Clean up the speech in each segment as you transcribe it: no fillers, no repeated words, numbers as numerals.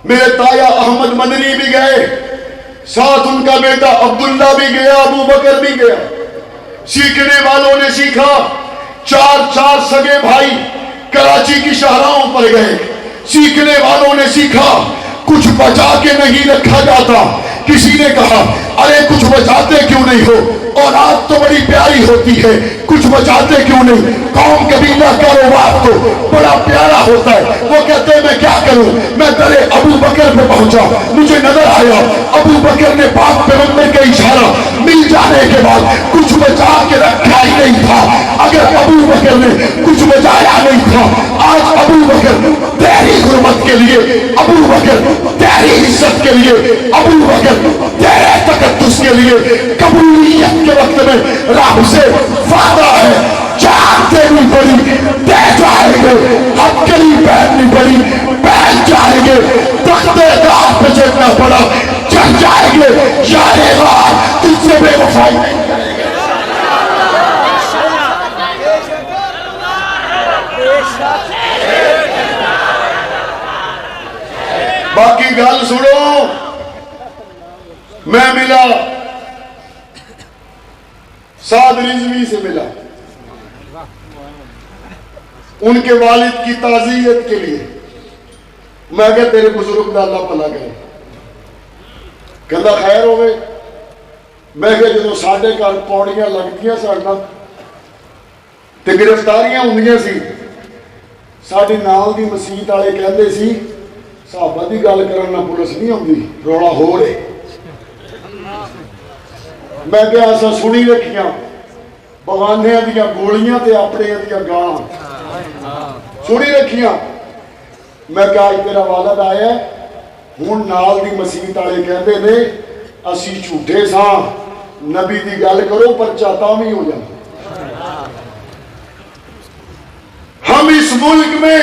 میرے تایا احمد مدنی بھی گئے، ساتھ ان کا بیٹا عبداللہ بھی گیا، ابو بکر بھی گیا۔ سیکھنے والوں نے سیکھا، چار سگے بھائی کراچی کی شاہراہوں پر گئے۔ سیکھنے والوں نے سیکھا کچھ بچا کے نہیں رکھا جاتا۔ کسی نے کہا ارے کچھ بچاتے کیوں نہیں ہو، اولاد تو بڑی پیاری ہوتی ہے، کچھ بچاتے کیوں نہیں؟ قوم قبیلہ کاروبار تو بڑا پیارا ہوتا ہے۔ وہ کہتے ہیں میں کیا کروں؟ میں درے ابو بکر پہ پہنچا، مجھے نظر آیا ابو بکر نے پاک پیغمبر کا اشارہ مل جانے کے بعد کچھ بچا کے رکھا ہی نہیں تھا۔ اگر ابو بکر نے کچھ بچایا نہیں تھا، آج ابو بکر تیری حرمت کے لیے، ابو بکر تیری عزت کے لیے، ابو بکر تیرے تقدس کے لیے قبولیت کے وقت میں رب سے وعدہ ہے، جان دینی پڑی دے جائیں گے، ہتھیلی پہننی پڑی پہن جائیں گے، تختے دار پہ چڑھنا پڑا چڑھ جائیں گے، یار غار تجھ سے بے وفائی نہیں کریں گے۔ باقی گل سنو، میں ملا سعد رضوی سے ملا، ان کے والد کی تعزیت کے لیے۔ میں کہا تیرے بزرگ کا اللہ بھلا کرے، کہتا خیر ہوئے۔ میں کہا جدو ساڈے گھر پوڑیاں لگدیاں سن تے گرفتاریاں ہوندیاں سی، ساڈے نال دی مسجد والے کہندے سی صحابہ دی گل کرن نہ پولیس نہیں آندی، روڑا ہو رہے۔ میں کہا ایسا سنی رکھیاں بغانیاں دیا گولیاں تے اپنے دیا گالاں سنی رکھیاں۔ میں کہا آج تیرا والد آیا ہے، ہن نال دی مسجد والے کہندے نے اسی جھوٹے ساں، نبی دی گل کرو پرچہ تاویں ہو جاتا۔ ہم اس ملک میں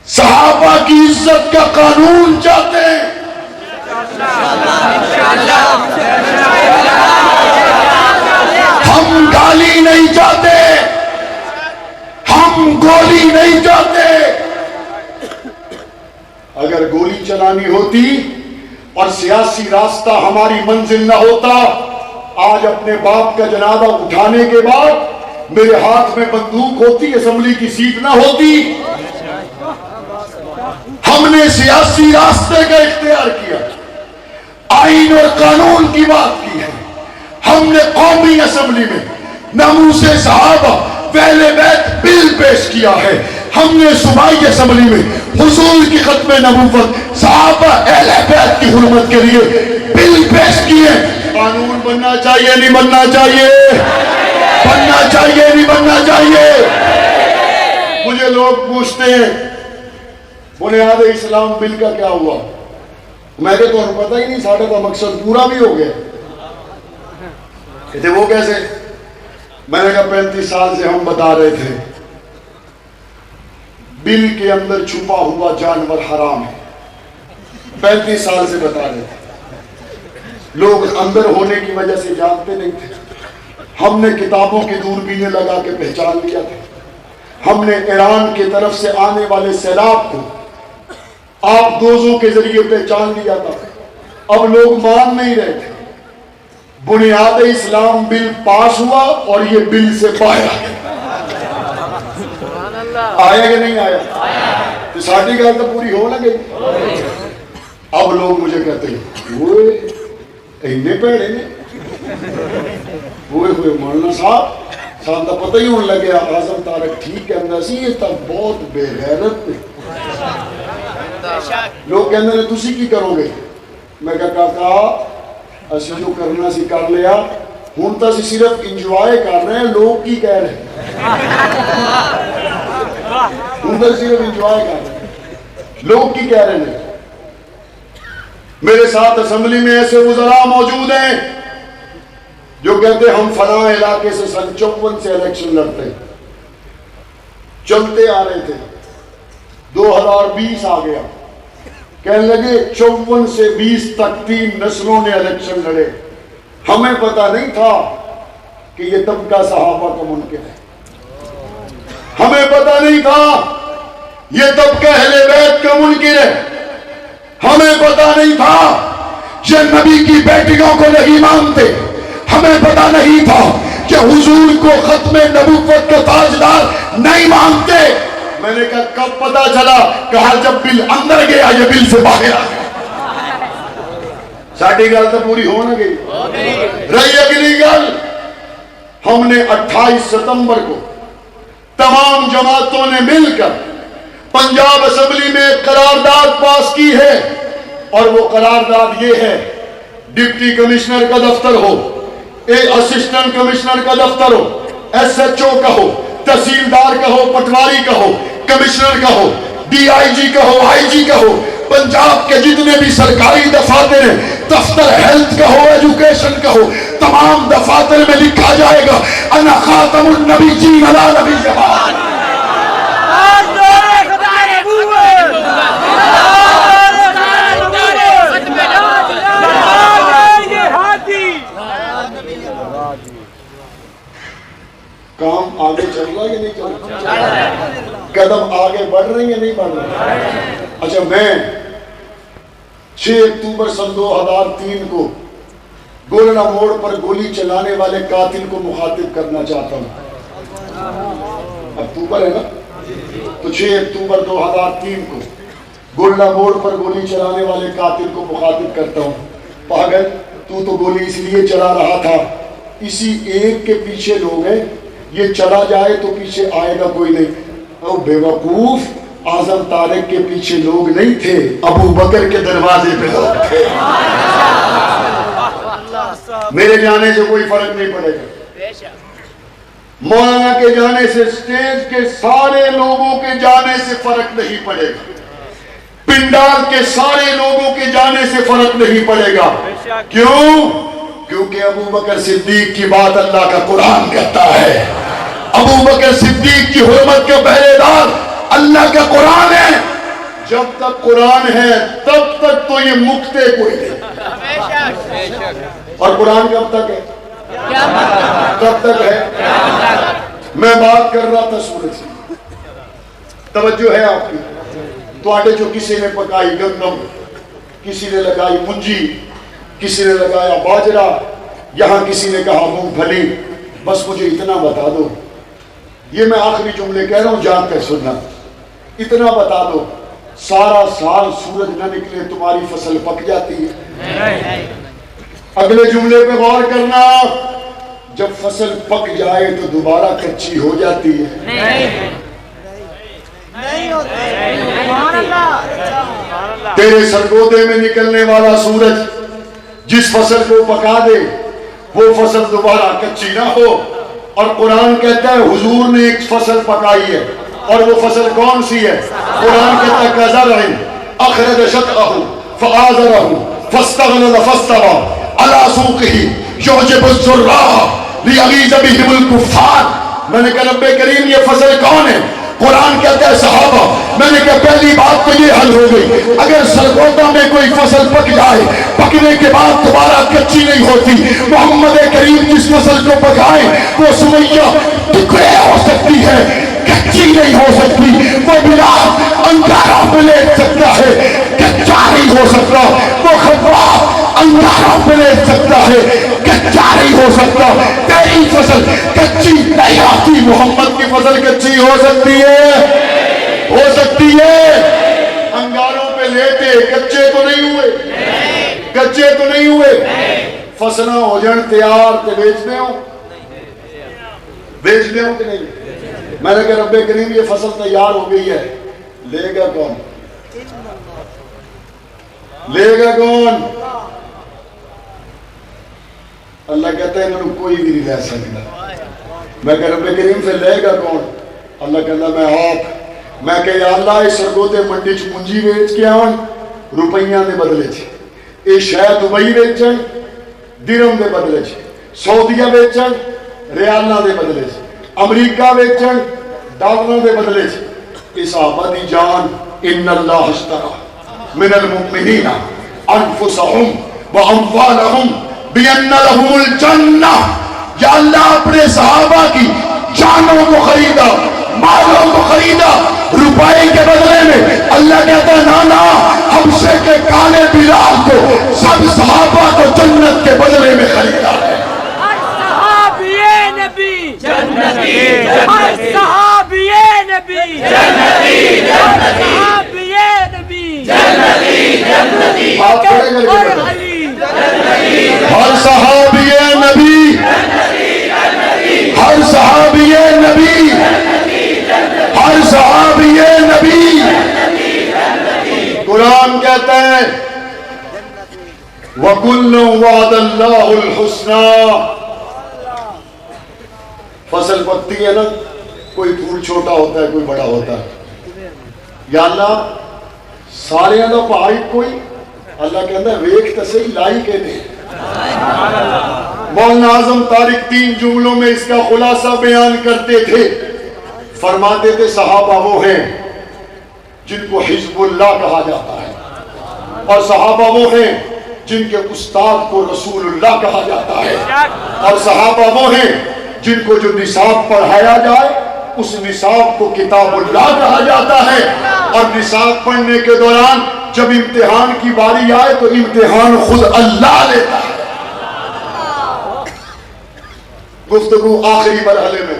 صحابہ کی عزت کا قانون چاہتے ہیں۔ ہم گالی نہیں چاہتے، ہم گولی نہیں چاہتے۔ اگر گولی چلانی ہوتی اور سیاسی راستہ ہماری منزل نہ ہوتا، آج اپنے باپ کا جنازہ اٹھانے کے بعد میرے ہاتھ میں بندوق ہوتی، اسمبلی کی سیٹ نہ ہوتی۔ ہم نے سیاسی راستے کا اختیار کیا، آئین اور قانون کی بات کی ہے۔ ہم نے قومی اسمبلی میں ناموس صحابہ پہلے بیت بل پیش کیا ہے۔ ہم نے صوبائی اسمبلی میں حضور کی ختم نبوت صحابہ اہل بیت کی حرمت کے لیے بل پیش کیے۔ قانون بننا چاہیے نہیں بننا چاہیے؟ بننا چاہیے نہیں بننا چاہیے؟ مجھے لوگ پوچھتے ہیں بنیاد اسلام بل کا کیا ہوا؟ میں کہ تمہیں پتہ ہی نہیں، ساڑھے کا مقصد پورا بھی ہو گیا۔ کہتے وہ کیسے؟ میں نے کہا 35 سال سے ہم بتا رہے تھے بل کے اندر چھپا ہوا جانور حرام ہے، 35 سال سے بتا رہے تھے، لوگ اندر ہونے کی وجہ سے جانتے نہیں تھے۔ ہم نے کتابوں کی دوربینیں لگا کے پہچان لیا تھا۔ ہم نے ایران کی طرف سے آنے والے سیلاب کو آپ دوزوں کے ذریعے پہچان لیا تھا۔ اب لوگ مان نہیں رہے تھے۔ بنیاد اسلام بل پاس ہوا اور یہ بل سے باہر آیا کہ نہیں آیا؟ تو ساڑھی گل تو پوری ہو نہ گئی۔ اب لوگ مجھے کہتے ہیں ہوئے اینے پیڑے نے، ہوئے مولانا صاحب تو پتہ ہی ہونے لگے اعظم طارق ٹھیک کہنا سی، یہ تو بہت بے غیرت نے۔ لوگ کہنے نے تسی کی کرو گے؟ میں کہا اسی جو کرنا سی کر لیا، ہوں تو اسی صرف انجوائے کر رہے ہیں، لوگ کی کہہ رہے ہیں؟ ہوں تو صرف انجوائے کر رہے ہیں، لوگ کی کہہ رہے ہیں؟ میرے ساتھ اسمبلی میں ایسے وزراء موجود ہیں جو کہتے ہیں ہم فلاں علاقے سے سن 54 سے الیکشن لڑتے ہیں، چلتے آ رہے تھے، 2020 آ گیا، کہنے لگے 54 سے 20 تک 3 نسلوں نے الیکشن لڑے، ہمیں پتہ نہیں تھا کہ یہ طبقہ صحابہ کا منکر ہے، ہمیں پتہ نہیں تھا یہ طبقہ اہل بیت کا منکر ہے۔ ہمیں پتا نہیں تھا یہ نبی کی بیٹیوں کو نہیں مانتے، ہمیں پتا نہیں تھا کہ حضور کو ختم نبوت کا تاجدار نہیں مانتے۔ میں نے کہا کب پتا چلا؟ کہا جب بل اندر گیا یہ بل سے باہر آ گیا۔ ساڑھی گل تو پوری ہو نہ گئی، رہی اگلی گل۔ ہم نے 28 ستمبر کو تمام جماعتوں نے مل کر پنجاب اسمبلی میں قرارداد پاس کی ہے، اور وہ قرارداد یہ ہے، ڈپٹی کمشنر کا دفتر ہو، اسسٹنٹ کمشنر کا دفتر ہو، ایس ایچ او کا ہو، تحصیلدار کا ہو، پٹواری کا ہو، کمشنر کا ہو، ڈی آئی جی کا ہو، آئی جی کا ہو، پنجاب کے جتنے بھی سرکاری دفاتر ہیں، دفتر ہیلتھ کا ہو، ایجوکیشن کا ہو، تمام دفاتر میں لکھا جائے گا انا خاتم النبیین علی نبی زبان۔ کام آگے چل رہا ہے یا نہیں چل رہا؟ قدم آگے بڑھ رہے ہیں یا نہیں بڑھ رہے؟ اچھا، میں 6 اکتوبر سن 2003 کو گولڑا موڑ پر گولی چلانے والے قاتل کو مخاطب کرنا چاہتا ہوں۔ اکتوبر ہے نا، تو 6 اکتوبر 2003 کو گولڑا موڑ پر گولی چلانے والے قاتل کو مخاطب کرتا ہوں۔ پاگل، تو گولی اس لیے چلا رہا تھا، اسی ایک کے پیچھے لوگ ہیں، یہ چلا جائے تو پیچھے آئے گا کوئی نہیں۔ او بے وقوف، اعظم طارق کے پیچھے لوگ نہیں تھے، ابو بکر کے دروازے پہ لوگ تھے۔ میرے جانے سے کوئی فرق نہیں پڑے گا، مولانا کے جانے سے، اسٹیج کے سارے لوگوں کے جانے سے فرق نہیں پڑے گا، پنڈال کے سارے لوگوں کے جانے سے فرق نہیں پڑے گا۔ کیوں؟ کیونکہ ابو بکر صدیق کی بات اللہ کا قرآن کہتا ہے، ابو بکر صدیق کی حرمت کے پہرے دار اللہ کا قرآن ہے۔ جب تک قرآن ہے تب تک تو یہ مکتے کوئی نہیں، اور قرآن کب تک ہے؟ کب تک ہے؟ میں بات کر رہا تھا سورج سے، توجہ ہے آپ کی؟ تو آٹے جو کسی نے پکائی گندم، کسی نے لگائی منجی، کسی نے لگایا باجرہ، یہاں کسی نے کہا مونگ پھلی۔ بس مجھے اتنا بتا دو، یہ میں آخری جملے کہہ رہا ہوں، جان کر سننا، اتنا بتا دو، سارا سال سورج نہ نکلے تمہاری فصل پک جاتی ہے؟ اگلے جملے پہ غور کرنا، جب فصل پک جائے تو دوبارہ کچی ہو جاتی ہے؟ تیرے سرگودے میں نکلنے والا سورج جس فصل کو پکا دے وہ فصل دوبارہ کچی نہ ہو۔ اور قرآن کہتا ہے حضور نے ایک فصل پکائی ہے، اور وہ فصل کون سی ہے؟ قرآن کہتا ہے کَزَرْعٍ أَخْرَجَ شَطْأَهُ فَآزَرَهُ فَاسْتَغْلَظَ فَاسْتَوَىٰ عَلَىٰ سُوقِهِ يُعْجِبُ الزُّرَّاعَ لِيَغِيظَ بِهِمُ الْكُفَّارَ۔ میں نے کہا رب کریم یہ فصل کون ہے؟ قرآن کہتا ہے صحابہ۔ میں نے کہا پہلی بات تو یہ حل ہو گئی، اگر سرگودا میں کوئی فصل پک جائے، پکنے کے بعد دوبارہ کچی نہیں ہوتی، محمد کریم جس فصل کو پکائے وہ سمیہ ٹکڑے ہو سکتی ہے، کچی نہیں ہو سکتی۔ وہ بلال انگاروں پہ لیٹ سکتا ہے، کچا نہیں ہو سکتا۔ وہ خباب انگاروں پہ لیٹ سکتا ہے، کچا نہیں ہو سکتا۔ تیری فصل کچی نہیں آتی، محمد کی فصل کچی ہو سکتی ہے، ہو سکتی ہے۔ انگاروں پہ لیٹے، کچے تو نہیں ہوئے، کچے تو نہیں ہوئے۔ فصلیں ہو جان تیار تے بیچنے ہو، بیچنے ہو کہ نہیں؟ میں نے کہا رب کریم یہ فصل تیار ہو گئی ہے، لے گا کون؟ لے گا کون؟ اللہ کہتا ہے انہوں کوئی بھی نہیں لے سکتا۔ میں کہا رب کریم سے لے گا کون؟ اللہ کہتا میں آپ۔ میں کہ یا اللہ اس سرگودے منڈی چ پونجی بیچ کے آن روپیاں دے بدلے چ، اے شاید دبئی بیچن درہم دے بدلے چ، سعودیہ بیچن ریالہ دے بدلے چ، امریکہ بیچن ڈالروں دے بدلے چ۔ اس آبادی جان ان اللہ اشترى من المؤمنین انفسهم واموالهم بان لهم الجنہ۔ یا اللہ اپنے صحابہ کی جانوں کو خریدا، مالوں کو خریدا، روپے کے بدلے میں۔ اللہ کہتا ہے نا نا، ہم سے کے کالے بلال کو سب صحابہ کو جنت کے بدلے میں خریدا ہے. ہر صحابی نبی جنتی، ہر صحابی نبی جنتی، ہر صحابی نبی جنتی، آپ کھڑے کر کے اور بیٹھو. علی ہر صحابی نبی، ہر صحابی نبی، ہر صحابی نبی. قرآن کہتا ہے وَكُلٌّ وَعَدَ اللَّهُ الْحُسْنَى. فصل پکتی ہے نا، کوئی پھول چھوٹا ہوتا ہے کوئی بڑا ہوتا ہے. یا اللہ سارے دا پہاڑ کوئی اللہ کہتا ہے ویکھ تے صحیح لائی کے نے. مولانا اعظم طارق 3 جملوں میں اس کا خلاصہ بیان کرتے تھے. فرماتے تھے صحابہ وہ ہیں جن کو حزب اللہ کہا جاتا ہے، اور صحابہ وہ ہیں جن کے استاد کو رسول اللہ کہا جاتا ہے، اور صحابہ وہ ہیں جن کو جو نصاب پڑھایا جائے اس نصاب کو کتاب اللہ کہا جاتا ہے. اور نصاب پڑھنے کے دوران جب امتحان کی باری آئے تو امتحان خود اللہ لیتا ہے. گفتگو آخری مرحلے میں،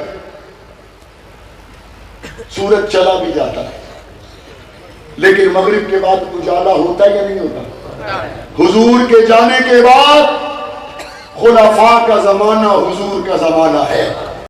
سورج چلا بھی جاتا ہے لیکن مغرب کے بعد اجالا ہوتا ہے یا نہیں ہوتا؟ حضور کے جانے کے بعد خلفاء کا زمانہ حضور کا زمانہ ہے.